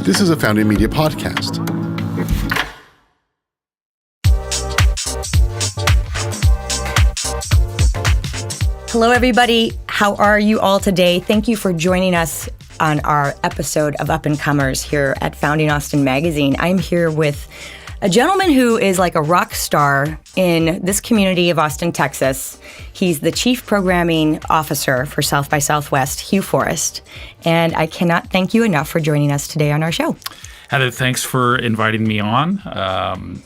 This is a Founding Media podcast. Hello, everybody. How are you all today? Thank you for joining us on our episode of Up and Comers here at Founding Austin Magazine. I'm here with a gentleman who is like a rock star in this community of Austin, Texas. He's the Chief Programming Officer for South by Southwest, Hugh Forrest. And I cannot thank you enough for joining us today on our show. Heather, thanks for inviting me on.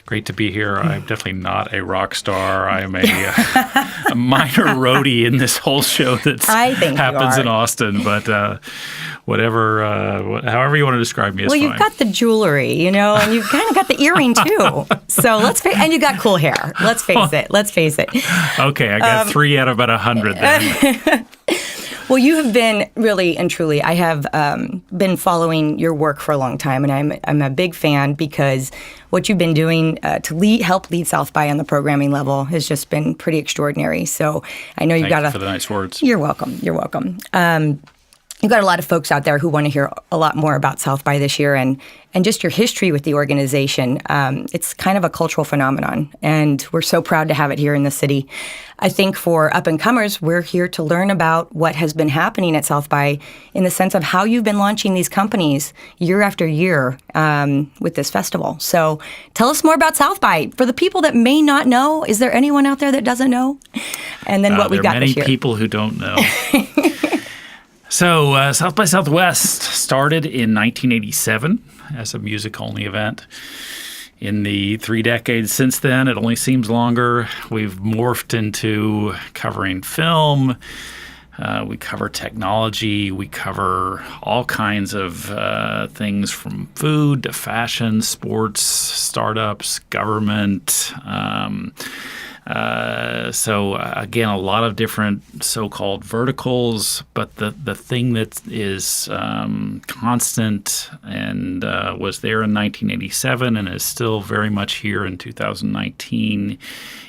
Great to be here. I'm definitely not a rock star. I am a minor roadie in this whole show that happens in Austin. But however you want to describe me is fine. Well, you've got the jewelry, and you've kind of got the earring too. So and you got cool hair. Let's face it. Okay, I got 3 out of about 100 then. Well, you have been really and truly, I have been following your work for a long time, and I'm a big fan because what you've been doing to help lead South by on the programming level has just been pretty extraordinary. So I know you've got Thank you for the nice words. You're welcome. You've got a lot of folks out there who want to hear a lot more about South by this year and just your history with the organization. It's kind of a cultural phenomenon, and we're so proud to have it here in the city. I think for up-and-comers, we're here to learn about what has been happening at South by in the sense of how you've been launching these companies year after year with this festival. So tell us more about South by. For the people that may not know, is there anyone out there that doesn't know? And then what we got this year. There are many people who don't know. So South by Southwest started in 1987 as a music-only event. In the 3 decades since then, it only seems longer, we've morphed into covering film. We cover technology. We cover all kinds of things from food to fashion, sports, startups, government. So again, a lot of different so-called verticals, but the thing that is constant and was there in 1987 and is still very much here in 2019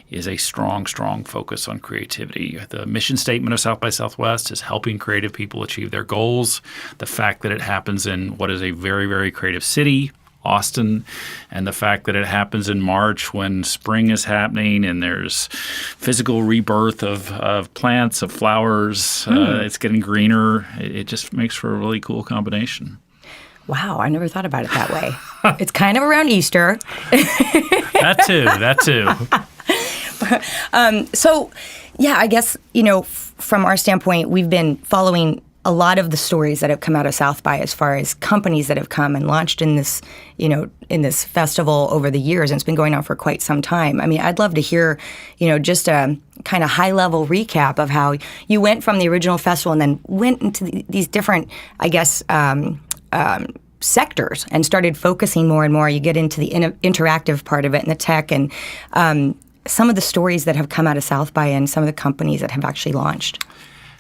is a strong focus on creativity. The mission statement of South by Southwest is helping creative people achieve their goals. The fact that it happens in what is a very, very creative city, Austin, and the fact that it happens in March when spring is happening and there's physical rebirth of plants, of flowers, it's getting greener. It just makes for a really cool combination. Wow, I never thought about it that way. It's kind of around Easter. That too. So, yeah, I guess, from our standpoint, we've been following a lot of the stories that have come out of South by as far as companies that have come and launched in this, in this festival over the years. And it's been going on for quite some time. I mean, I'd love to hear, just a kind of high-level recap of how you went from the original festival and then went into these different, I guess, sectors and started focusing more and more. You get into the interactive part of it and the tech and some of the stories that have come out of South by and some of the companies that have actually launched.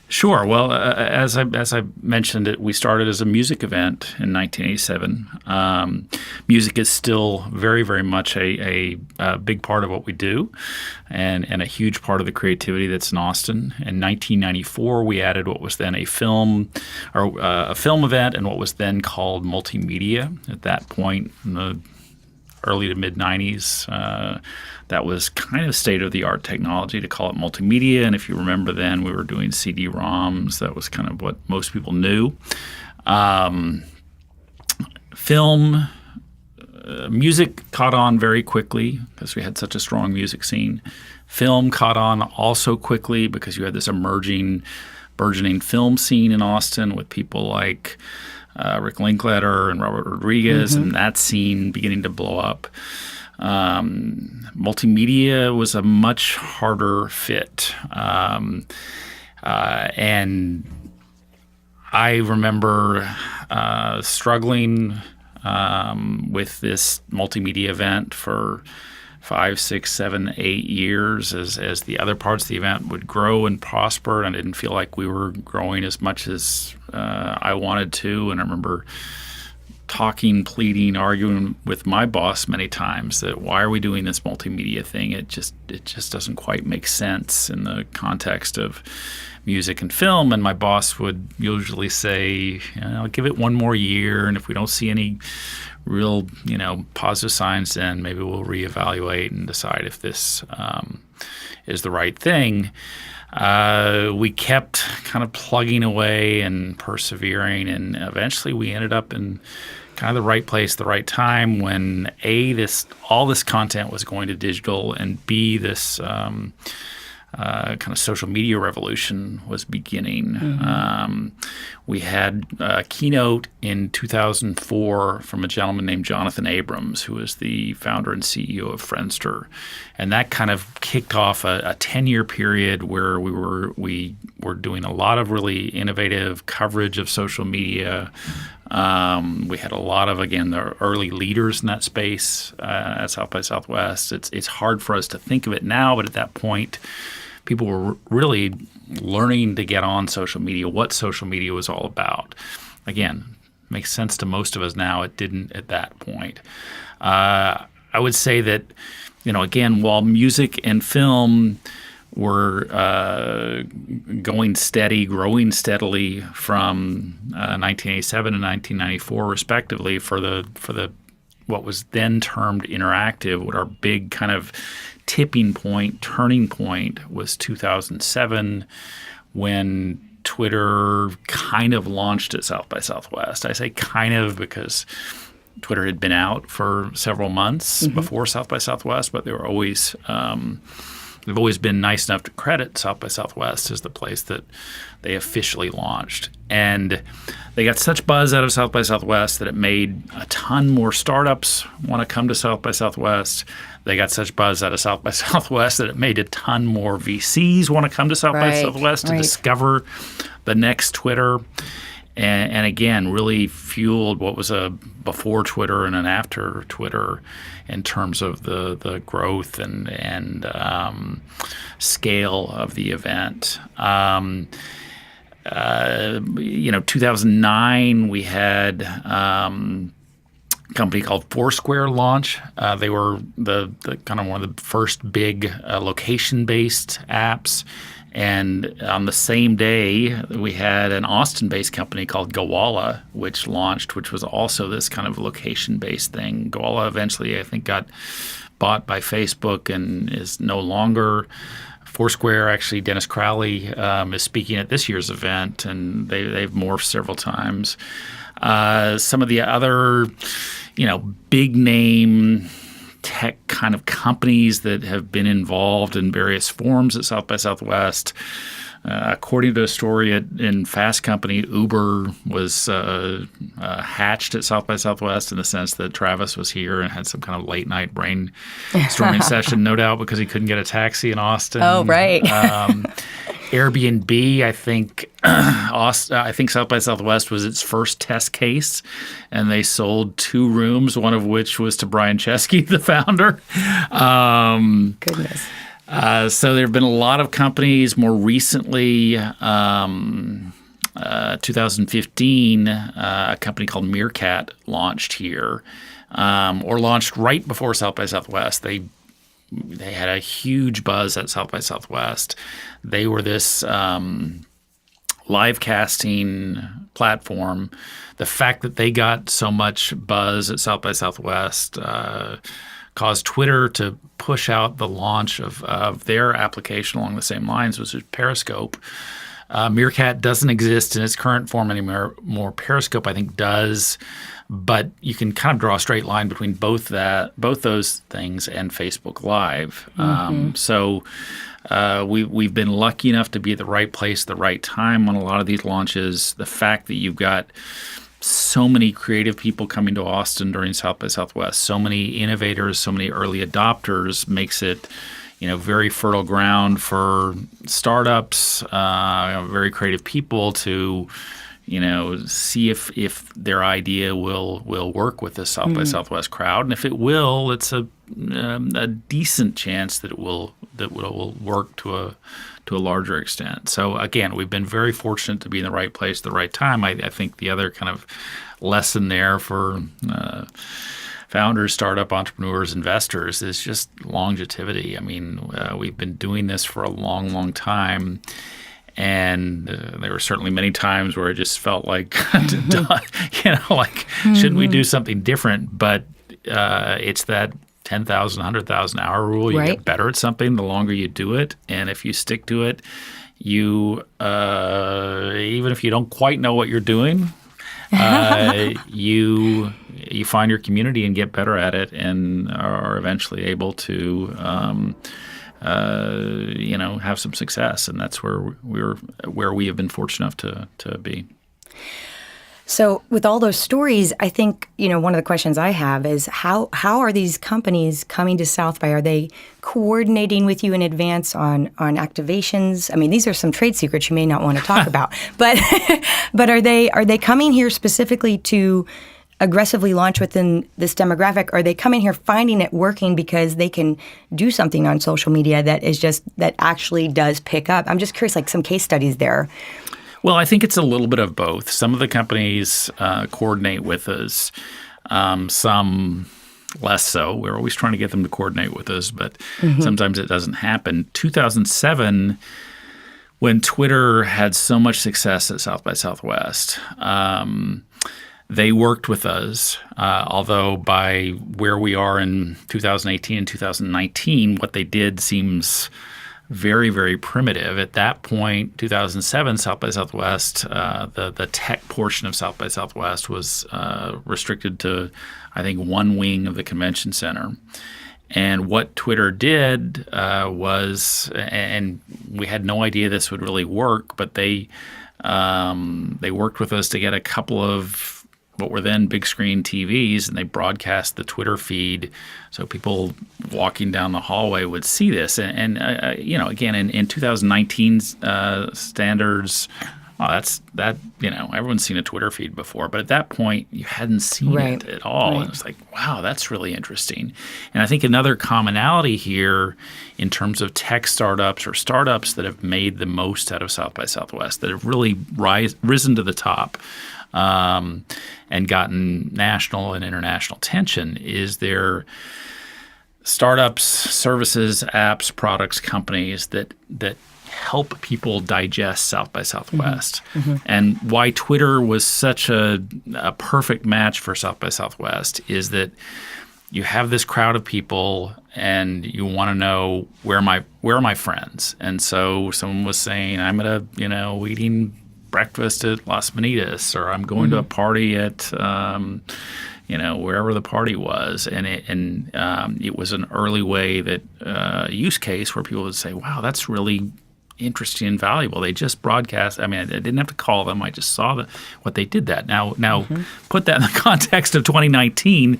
Sure. Well, as I mentioned, we started as a music event in 1987. Music is still very, very much a big part of what we do, and a huge part of the creativity that's in Austin. In 1994, we added what was then a film event and what was then called multimedia. At that point, in the early to mid-90s, that was kind of state-of-the-art technology to call it multimedia. And if you remember then, we were doing CD-ROMs. That was kind of what most people knew. Film, music caught on very quickly because we had such a strong music scene. Film caught on also quickly because you had this burgeoning film scene in Austin with people like Rick Linklater and Robert Rodriguez, and that scene beginning to blow up. Multimedia was a much harder fit. And I remember struggling with this multimedia event for 5, 6, 7, 8 years as the other parts of the event would grow and prosper, and I didn't feel like we were growing as much as I wanted to. And I remember talking, pleading, arguing with my boss many times that why are we doing this multimedia thing? It just doesn't quite make sense in the context of music and film, and my boss would usually say, give it one more year, and if we don't see any real, positive signs, then maybe we'll reevaluate and decide if this is the right thing. We kept kind of plugging away and persevering, and eventually we ended up in kind of the right place, the right time when all this content was going to digital, and B, this kind of social media revolution was beginning. We had a keynote in 2004 from a gentleman named Jonathan Abrams, who is the founder and CEO of Friendster, and that kind of kicked off a 10-year period where we were doing a lot of really innovative coverage of social media. We had a lot of, again, the early leaders in that space at South by Southwest. It's hard for us to think of it now, but at that point, people were really learning to get on social media, what social media was all about. Again, makes sense to most of us now. It didn't at that point. I would say that, again, while music and film were going steady, growing steadily from 1987 to 1994, respectively, for the what was then termed interactive. What our big kind of tipping point, turning point, was 2007, when Twitter kind of launched at South by Southwest. I say kind of because Twitter had been out for several months before South by Southwest, but they were always they've always been nice enough to credit South by Southwest as the place that they officially launched. And they got such buzz out of South by Southwest that it made a ton more startups want to come to South by Southwest. They got such buzz out of South by Southwest that it made a ton more VCs want to come to South by Southwest to discover the next Twitter. And again, really fueled what was a before Twitter and an after Twitter in terms of the growth and scale of the event. 2009, we had a company called Foursquare launch. They were the kind of one of the first big location-based apps. And on the same day, we had an Austin-based company called Gowalla, which launched, which was also this kind of location-based thing. Gowalla eventually, I think, got bought by Facebook and is no longer. Foursquare, actually, Dennis Crowley is speaking at this year's event, and they've morphed several times. Some of the other, big-name tech kind of companies that have been involved in various forms at South by Southwest. According to a story in Fast Company, Uber was hatched at South by Southwest in the sense that Travis was here and had some kind of late night brainstorming session, no doubt because he couldn't get a taxi in Austin. Oh, right. Airbnb, I think South by Southwest was its first test case, and they sold 2 rooms, one of which was to Brian Chesky, the founder. Goodness. So there have been a lot of companies. More recently, 2015, a company called Meerkat launched here, or launched right before South by Southwest. They had a huge buzz at South by Southwest. They were this live casting platform. The fact that they got so much buzz at South by Southwest caused Twitter to push out the launch of their application along the same lines, which is Periscope. Meerkat doesn't exist in its current form anymore. Periscope, I think, does, but you can kind of draw a straight line between both those things and Facebook Live. So we've been lucky enough to be at the right place at the right time on a lot of these launches. The fact that you've got so many creative people coming to Austin during South by Southwest, so many innovators, so many early adopters makes it, very fertile ground for startups, very creative people to, see if their idea will work with the South by Southwest crowd, and if it will, it's a decent chance that it will work to a larger extent. So again, we've been very fortunate to be in the right place at the right time. I think the other kind of lesson there for founders, startup entrepreneurs, investors is just longevity. I mean, we've been doing this for a long, long time. And there were certainly many times where it just felt like, shouldn't we do something different? But it's that 10,000, 100,000 hour rule. You get better at something the longer you do it. And if you stick to it, you even if you don't quite know what you're doing, you find your community and get better at it, and are eventually able to have some success. And that's where we have been fortunate enough to be. So with all those stories, I think, one of the questions I have is how are these companies coming to South by? Are they coordinating with you in advance on activations? I mean, these are some trade secrets you may not want to talk about, but are they coming here specifically to aggressively launch within this demographic? Or are they coming here finding it working because they can do something on social media that actually does pick up? I'm just curious, like some case studies there. Well, I think it's a little bit of both. Some of the companies coordinate with us, some less so. We're always trying to get them to coordinate with us, but sometimes it doesn't happen. 2007, when Twitter had so much success at South by Southwest, they worked with us, although by where we are in 2018 and 2019, what they did seems very, very primitive. At that point, 2007, South by Southwest, the tech portion of South by Southwest was restricted to, I think, one wing of the convention center. And what Twitter did was, and we had no idea this would really work, but they worked with us to get a couple of what were then big screen TVs, and they broadcast the Twitter feed so people walking down the hallway would see this. And again, in 2019 standards, everyone's seen a Twitter feed before, but at that point you hadn't seen it at all. Right. And it's like, wow, that's really interesting. And I think another commonality here in terms of tech startups or startups that have made the most out of South by Southwest, that have really risen to the top, and gotten national and international attention, is there startups, services, apps, products, companies that help people digest South by Southwest. And why Twitter was such a perfect match for South by Southwest is that you have this crowd of people and you want to know where are my friends. And so someone was saying, I'm at eating breakfast at Las Manitas, or I'm going to a party at wherever the party was, and it was an early way that use case where people would say, wow, that's really interesting and valuable. They just broadcast. I mean, I didn't have to call them. I just saw what they did that. Now put that in the context of 2019.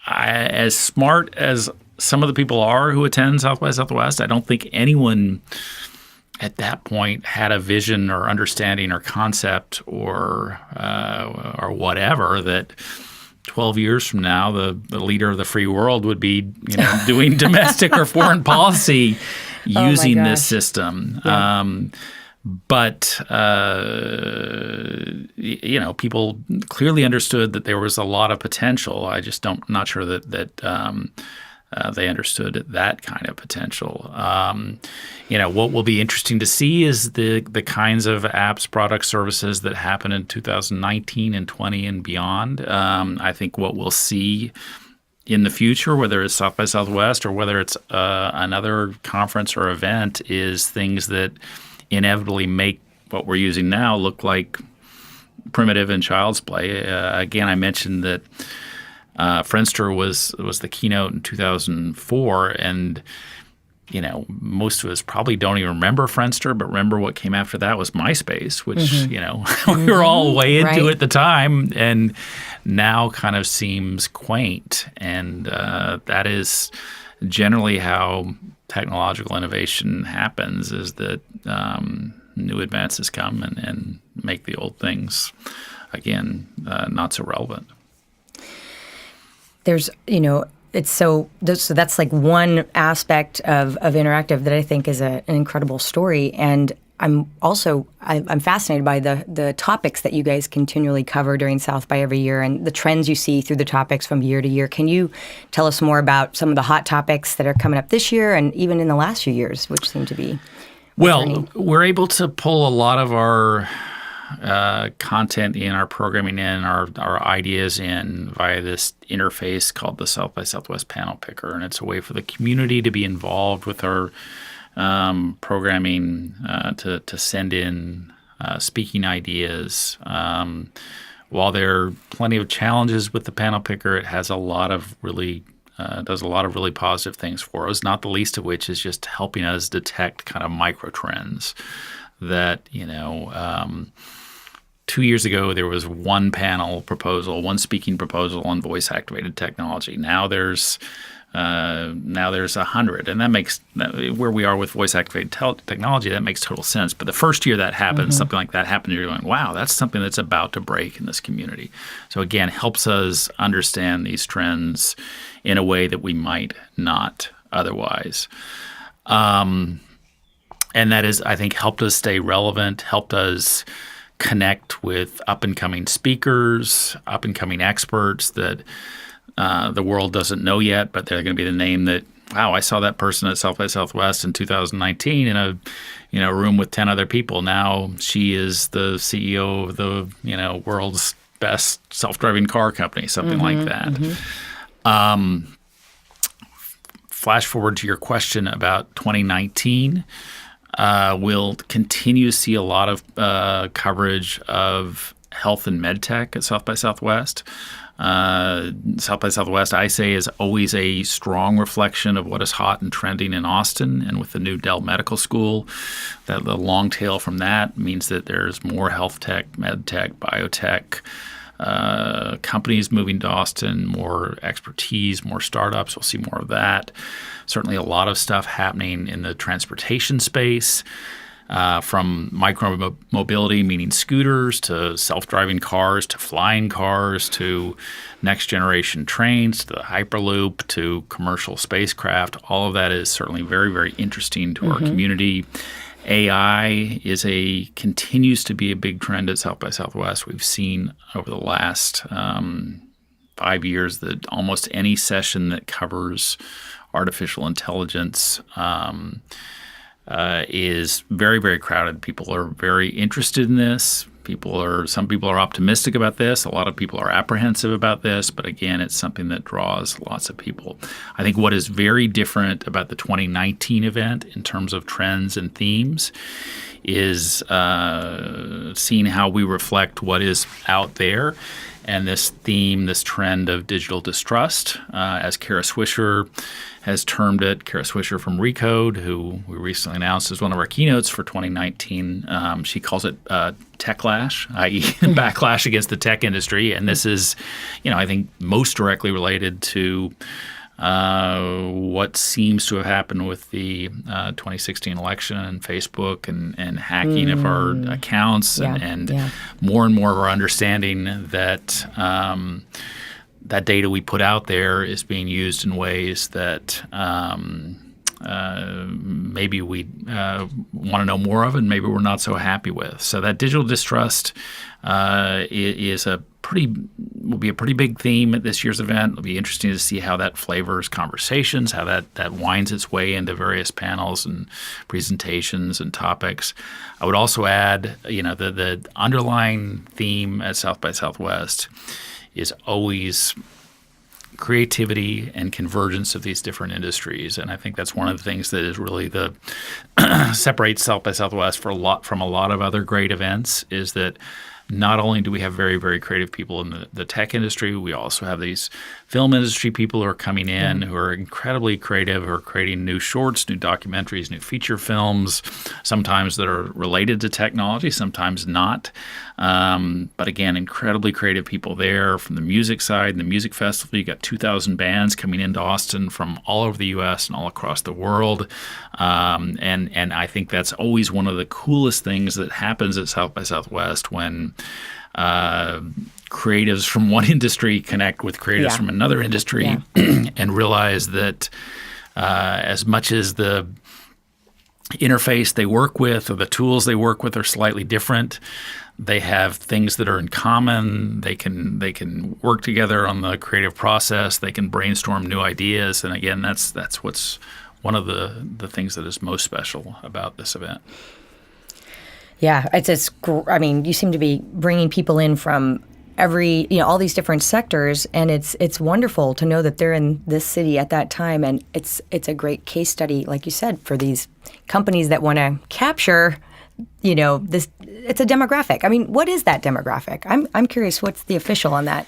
As smart as some of the people are who attend South by Southwest, I don't think anyone at that point had a vision or understanding or concept or whatever that 12 years from now the leader of the free world would be doing domestic or foreign policy using this system. Yeah. But people clearly understood that there was a lot of potential. I just not sure that they understood that kind of potential. What will be interesting to see is the kinds of apps, products, services that happen in 2019 and 20 and beyond. I think what we'll see in the future, whether it's South by Southwest or whether it's another conference or event, is things that inevitably make what we're using now look like primitive and child's play. Again, I mentioned that Friendster was the keynote in 2004, and most of us probably don't even remember Friendster, but remember what came after that was MySpace, which we were all way into at the time, and now kind of seems quaint. And that is generally how technological innovation happens: is that new advances come and make the old things again not so relevant. There's, so that's like one aspect of Interactive that I think is an incredible story. And I'm fascinated by the topics that you guys continually cover during South by every year and the trends you see through the topics from year to year. Can you tell us more about some of the hot topics that are coming up this year and even in the last few years, which seem to be Well, we're able to pull a lot of our content in, our programming in, our ideas in via this interface called the South by Southwest Panel Picker, and it's a way for the community to be involved with our programming, to send in speaking ideas. While there are plenty of challenges with the panel picker, it has a lot of really does a lot of really positive things for us, not the least of which is just helping us detect kind of micro trends that, 2 years ago there was one panel proposal, one speaking proposal on voice activated technology. Now there's 100, and that makes where we are with voice activated technology, that makes total sense. But the first year that happened, something like that happened, you're going, wow, that's something that's about to break in this community. So again, helps us understand these trends in a way that we might not otherwise. And that is, I think, helped us stay relevant, helped us connect with up-and-coming speakers, up-and-coming experts that the world doesn't know yet, but they're going to be the name that, wow, I saw that person at South by Southwest in 2019 in a room with 10 other people. Now she is the CEO of the world's best self-driving car company, something like that. Flash forward to your question about 2019. We'll continue to see a lot of coverage of health and med tech at South by Southwest. South by Southwest, I say, is always a strong reflection of what is hot and trending in Austin. And with the new Dell Medical School, that the long tail from that means that there's more health tech, med tech, biotech companies moving to Austin, more expertise, more startups. We'll see more of that. Certainly a lot of stuff happening in the transportation space. From micro-mobility, meaning scooters, to self-driving cars, to flying cars, to next-generation trains, to the Hyperloop, to commercial spacecraft. All of that is certainly very, very interesting to our community. AI continues to be a big trend at South by Southwest. We've seen over the last 5 years that almost any session that covers artificial intelligence is very, very crowded. People are very interested in this. Some people are optimistic about this. A lot of people are apprehensive about this. But again, it's something that draws lots of people. I think what is very different about the 2019 event in terms of trends and themes is seeing how we reflect what is out there. And this theme, this trend of digital distrust, as Kara Swisher has termed it. Kara Swisher from Recode, who we recently announced as one of our keynotes for 2019, she calls it techlash, i.e. backlash against the tech industry. And this is, I think most directly related to what seems to have happened with the 2016 election and Facebook and hacking of our accounts and more and more of our understanding that that data we put out there is being used in ways that maybe we want to know more of and maybe we're not so happy with. So that digital distrust will be a pretty big theme at this year's event. It'll be interesting to see how that flavors conversations, how that winds its way into various panels and presentations and topics. I would also add, the underlying theme at South by Southwest is always creativity and convergence of these different industries. And I think that's one of the things that is really separates South by Southwest from a lot of other great events, is that not only do we have very, very creative people in the tech industry, we also have these film industry people who are coming in who are incredibly creative, who are creating new shorts, new documentaries, new feature films, sometimes that are related to technology, sometimes not. But again, incredibly creative people there. From the music side, the music festival, you got 2,000 bands coming into Austin from all over the U.S. and all across the world. And I think that's always one of the coolest things that happens at South by Southwest when creatives from one industry connect with creatives from another industry and realize that as much as the interface they work with or the tools they work with are slightly different, they have things that are in common. They can work together on the creative process. They can brainstorm new ideas. And again, that's what's one of the things that is most special about this event. Yeah, I mean, you seem to be bringing people in from all these different sectors, and it's wonderful to know that they're in this city at that time, and it's a great case study, like you said, for these companies that want to capture, this. It's a demographic. I mean, what is that demographic? I'm curious. What's the official on that?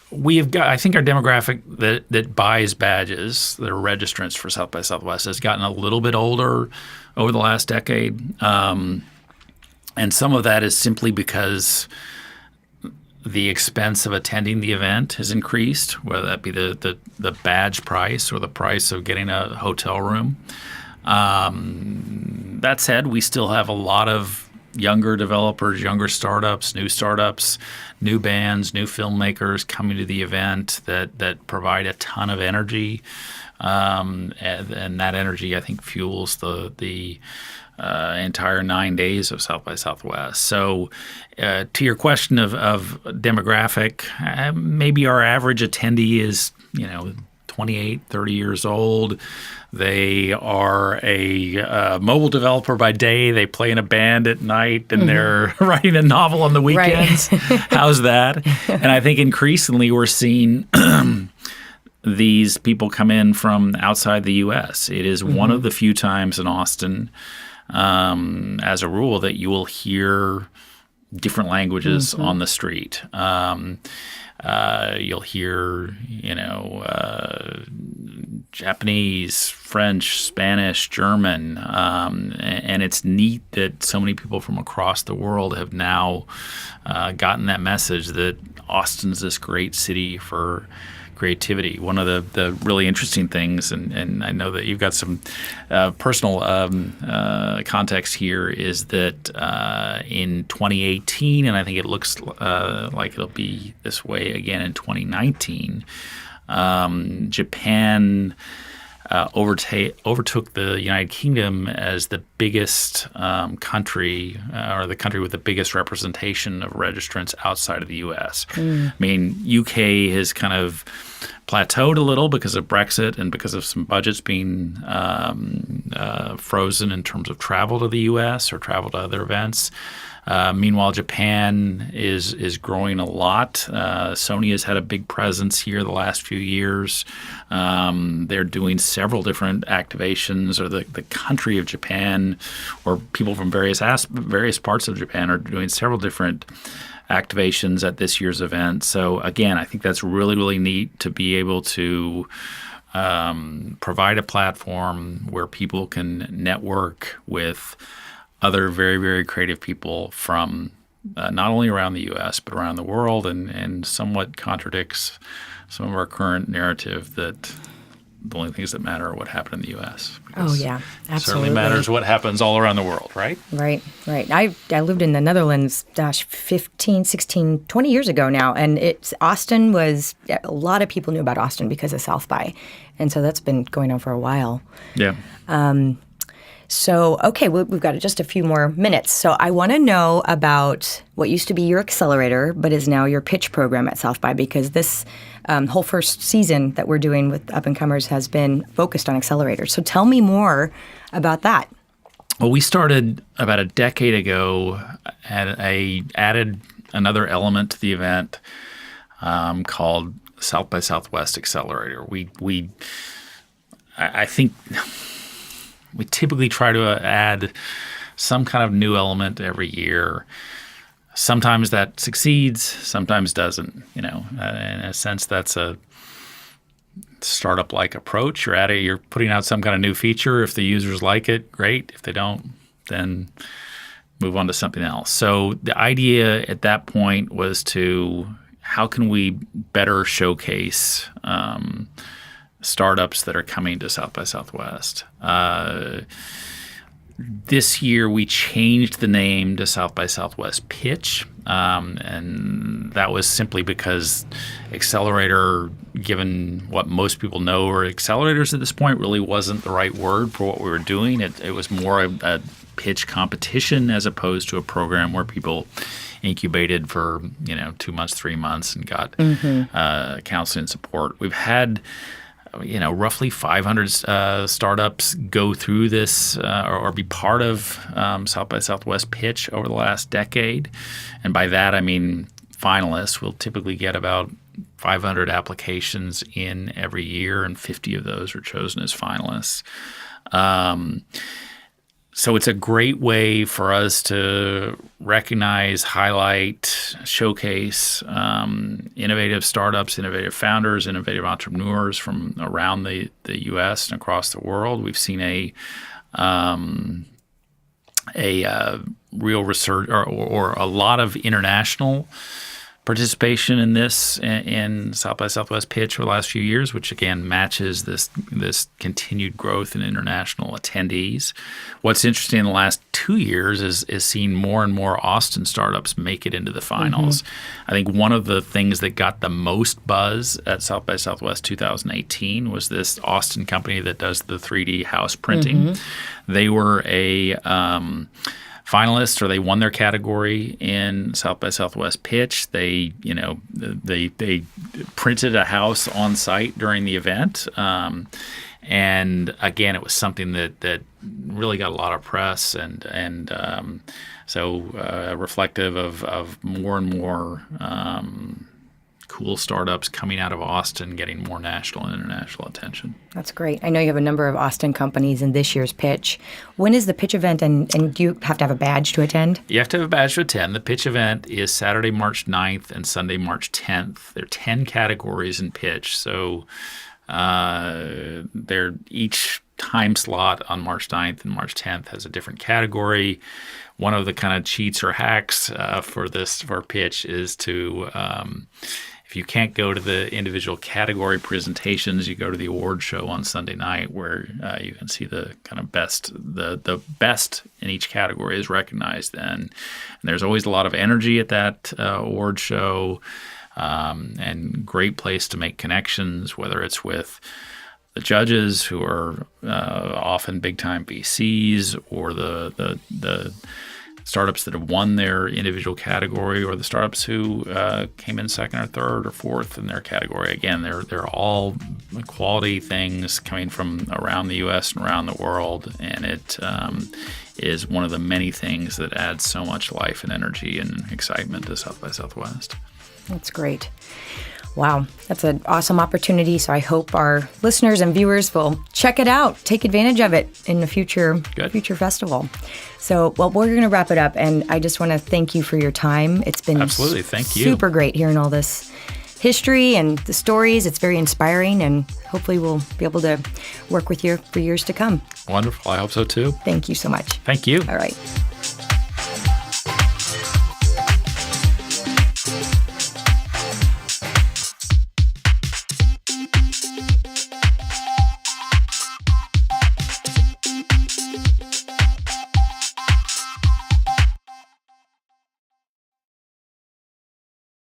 We've got, I think, our demographic that buys badges, that are registrants for South by Southwest, has gotten a little bit older over the last decade. And some of that is simply because the expense of attending the event has increased, whether that be the badge price or the price of getting a hotel room. That said, we still have a lot of younger developers, younger startups, new bands, new filmmakers coming to the event that provide a ton of energy. And that energy, I think, fuels the entire 9 days of South by Southwest. So to your question of demographic, maybe our average attendee is, 28, 30 years old. They are a mobile developer by day. They play in a band at night, and they're writing a novel on the weekends. Right. How's that? And I think increasingly we're seeing these people come in from outside the U.S. It is one of the few times in Austin, as a rule, that you will hear different languages on the street. You'll hear, Japanese, French, Spanish, German, and it's neat that so many people from across the world have now gotten that message that Austin's this great city for creativity. One of the really interesting things, and I know that you've got some personal context here, is that in 2018, and I think it looks like it'll be this way again in 2019, Japan overtook the United Kingdom as the biggest country, or the country with the biggest representation of registrants outside of the U.S. I mean, UK has kind of plateaued a little because of Brexit and because of some budgets being frozen in terms of travel to the U.S. or travel to other events. Meanwhile, Japan is growing a lot. Sony has had a big presence here the last few years. They're doing several different activations, or the country of Japan, or people from various parts of Japan are doing several different activations at this year's event. So again, I think that's really, really neat to be able to provide a platform where people can network with other very, very creative people from not only around the U.S. but around the world, and somewhat contradicts some of our current narrative that the only things that matter are what happened in the U.S. Oh, yeah, absolutely. It certainly matters what happens all around the world, right? Right. I lived in the Netherlands, 15, 16, 20 years ago now, and Austin was, a lot of people knew about Austin because of South by, and so that's been going on for a while. Yeah. So, okay, we've got just a few more minutes. So I want to know about what used to be your accelerator, but is now your pitch program at South by, because this whole first season that we're doing with up-and-comers has been focused on accelerators. So tell me more about that. Well, we started about a decade ago, and I added another element to the event called South by Southwest Accelerator. I think we typically try to add some kind of new element every year. Sometimes that succeeds, sometimes doesn't. In a sense, that's a startup-like approach. You're putting out some kind of new feature. If the users like it, great. If they don't, then move on to something else. So the idea at that point was how can we better showcase startups that are coming to South by Southwest. This year, we changed the name to South by Southwest Pitch, and that was simply because accelerator, given what most people know are accelerators at this point, really wasn't the right word for what we were doing. It was more a pitch competition as opposed to a program where people incubated for 2 months, 3 months, and got counseling and support. We've had roughly 500 startups go through this or be part of South by Southwest pitch over the last decade. And by that, I mean finalists will typically get about 500 applications in every year, and 50 of those are chosen as finalists. So it's a great way for us to recognize, highlight, showcase innovative startups, innovative founders, innovative entrepreneurs from around the U.S. and across the world. We've seen a real research or a lot of international participation in this in South by Southwest pitch over the last few years, which again matches this continued growth in international attendees. What's interesting in the last 2 years is seeing more and more Austin startups make it into the finals. I think one of the things that got the most buzz at South by Southwest 2018 was this Austin company that does the 3D house printing. They were a finalists, or they won their category in South by Southwest pitch. They printed a house on site during the event, and again, it was something that really got a lot of press, and so reflective of more and more cool startups coming out of Austin, getting more national and international attention. That's great. I know you have a number of Austin companies in this year's pitch. When is the pitch event, and do you have to have a badge to attend? You have to have a badge to attend. The pitch event is Saturday, March 9th and Sunday, March 10th. There are 10 categories in pitch, so they're each time slot on March 9th and March 10th has a different category. One of the kind of cheats or hacks for pitch is to if you can't go to the individual category presentations, you go to the award show on Sunday night, where you can see the kind of best, the best in each category is recognized. And there's always a lot of energy at that award show, and great place to make connections, whether it's with the judges, who are often big-time VCs, or the startups that have won their individual category, or the startups who came in second or third or fourth in their category. Again, they're all quality things coming from around the U.S. and around the world, and it is one of the many things that adds so much life and energy and excitement to South by Southwest. That's great. Wow, that's an awesome opportunity. So I hope our listeners and viewers will check it out, take advantage of it in the future festival. So, well, we're going to wrap it up, and I just want to thank you for your time. It's been absolutely, thank you. Super great hearing all this history and the stories. It's very inspiring, and hopefully we'll be able to work with you for years to come. Wonderful. I hope so too. Thank you so much. Thank you. All right.